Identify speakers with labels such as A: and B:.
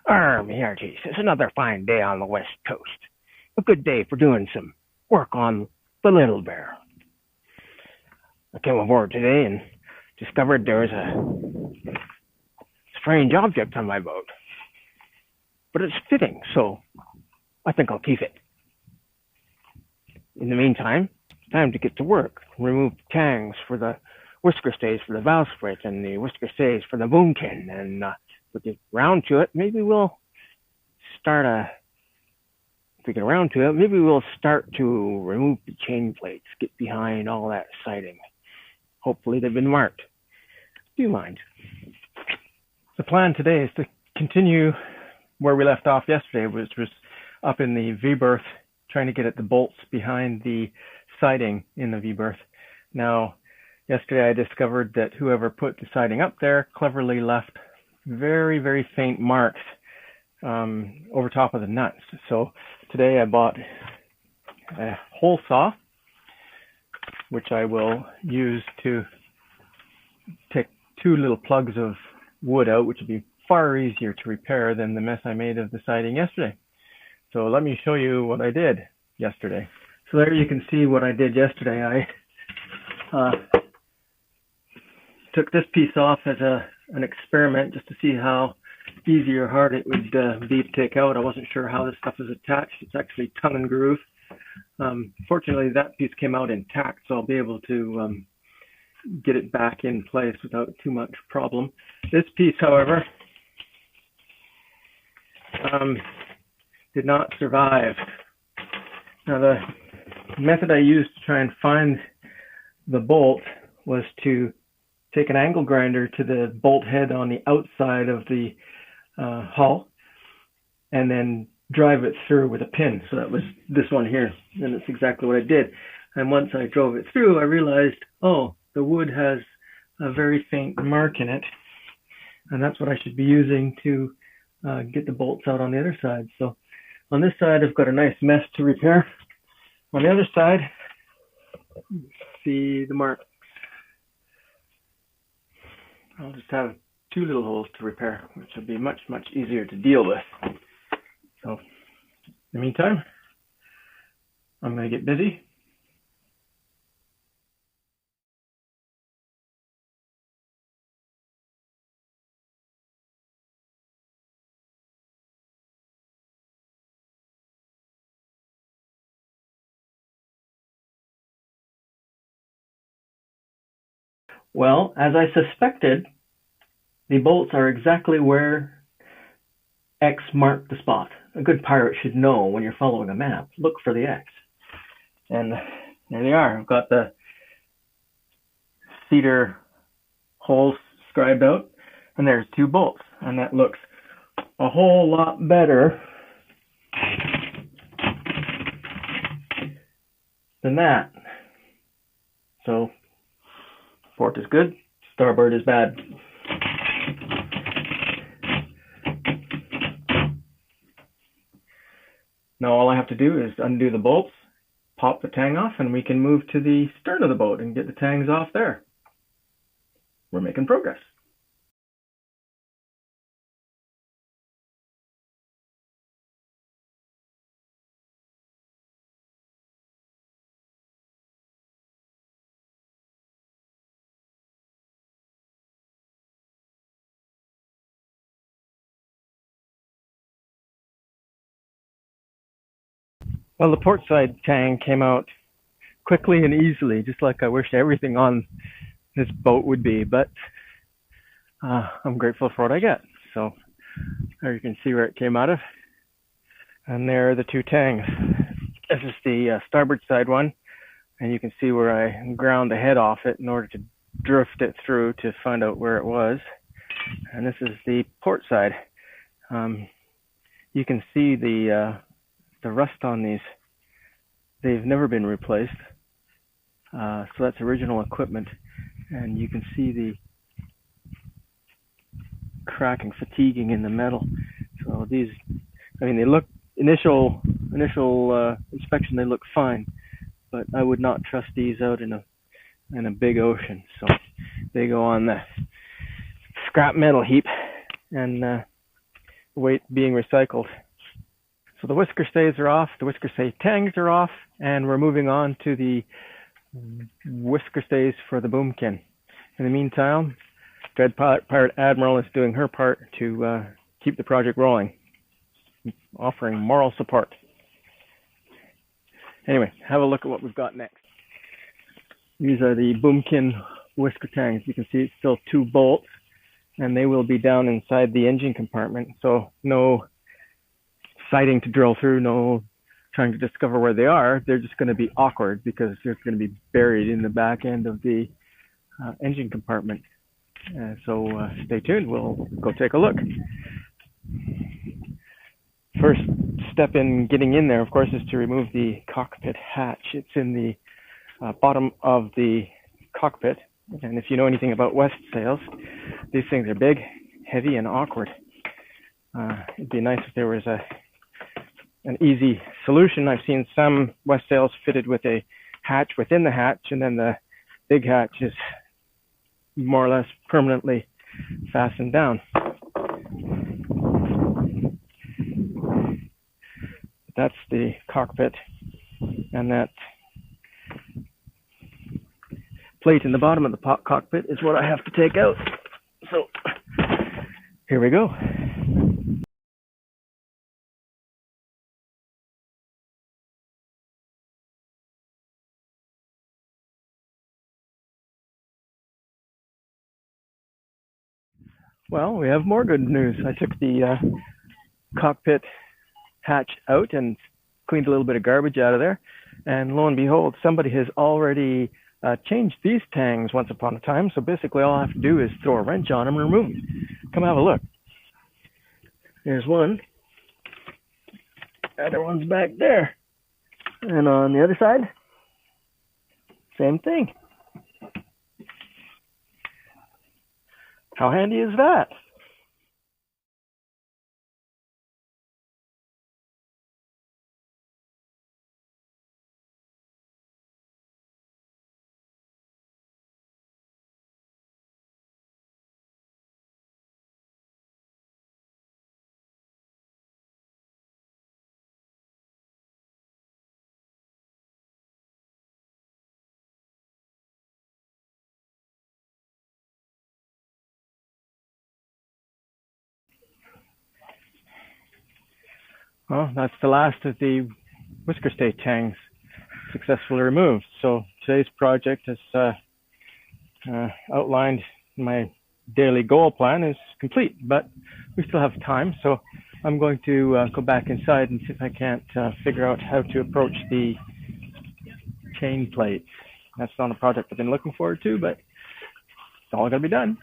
A: Me hearties, it's another fine day on the west coast. A good day for doing some work on the Little Bear. I came aboard today and discovered there was a strange object on my boat. But it's fitting, so I think I'll keep it. In the meantime, it's time to get to work. Remove the tangs for the whisker stays for the bowsprit and the whisker stays for the boomkin. And if we get around to it, maybe we'll start if we get around to it, maybe we'll start to remove the chain plates, get behind all that siding. Hopefully they've been marked. Do you mind?
B: The plan today is to continue where we left off yesterday, which was up in the V-berth, trying to get at the bolts behind the siding in the V-berth. Now, yesterday I discovered that whoever put the siding up there cleverly left very, very faint marks over top of the nuts. So today I bought a hole saw, which I will use to take two little plugs of wood out, which would be far easier to repair than the mess I made of the siding yesterday. So let me show you what I did yesterday. So there you can see what I did yesterday. I took this piece off as an experiment just to see how easy or hard it would be to take out. I wasn't sure how this stuff is attached. It's actually tongue and groove. Fortunately, that piece came out intact, so I'll be able to get it back in place without too much problem. This piece, however, did not survive. Now, the method I used to try and find the bolt was to take an angle grinder to the bolt head on the outside of the hull and then drive it through with a pin. So that was this one here, and that's exactly what I did. And once I drove it through, I realized, oh, the wood has a very faint mark in it, and that's what I should be using to get the bolts out on the other side. So on this side, I've got a nice mess to repair. On the other side, see the mark. I'll just have two little holes to repair, which will be much, much easier to deal with. So in the meantime, I'm going to get busy. Well, as I suspected, the bolts are exactly where X marked the spot. A good pirate should know when you're following a map. Look for the X. And there they are. I've got the cedar holes scribed out, and there's two bolts. And that looks a whole lot better than that. So, port is good, starboard is bad. Now all I have to do is undo the bolts, pop the tang off, and we can move to the stern of the boat and get the tangs off there. We're making progress. Well, the port side tang came out quickly and easily, just like I wish everything on this boat would be, but I'm grateful for what I get. So there you can see where it came out of. And there are the two tangs. This is the starboard side one, and you can see where I ground the head off it in order to drift it through to find out where it was. And this is the port side. You can see the rust on these. They've never been replaced. So that's original equipment, and you can see the cracking, fatiguing in the metal. So these, I mean, they look initial inspection, they look fine, but I would not trust these out in a big ocean. So they go on the scrap metal heap, and weight being recycled. So the Whisker stays are off, the Whisker Tangs are off, and we're moving on to the Whisker stays for the boomkin. In the meantime, Dread Pirate Admiral is doing her part to keep the project rolling, offering moral support. Anyway, have a look at what we've got next. These are the boomkin Whisker Tangs. You can see it's still 2 bolts, and they will be down inside the engine compartment, so no sighting to drill through, no trying to discover where they are. They're just going to be awkward because they're going to be buried in the back end of the engine compartment. So stay tuned. We'll go take a look. First step in getting in there, of course, is to remove the cockpit hatch. It's in the bottom of the cockpit. And if you know anything about West sails, these things are big, heavy, and awkward. It'd be nice if there was an easy solution. I've seen some West sails fitted with a hatch within the hatch, and then the big hatch is more or less permanently fastened down. That's the cockpit, and that plate in the bottom of the cockpit is what I have to take out. So here we go. Well, we have more good news. I took the cockpit hatch out and cleaned a little bit of garbage out of there, and lo and behold, somebody has already changed these tangs once upon a time. So basically all I have to do is throw a wrench on them and remove them. Come have a look. There's one. The other one's back there. And on the other side, same thing. How handy is that? Well, that's the last of the Whisker tangs successfully removed. So today's project, as outlined in my daily goal plan, is complete, but we still have time. So I'm going to go back inside and see if I can't figure out how to approach the chain plates. That's not a project I've been looking forward to, but it's all going to be done.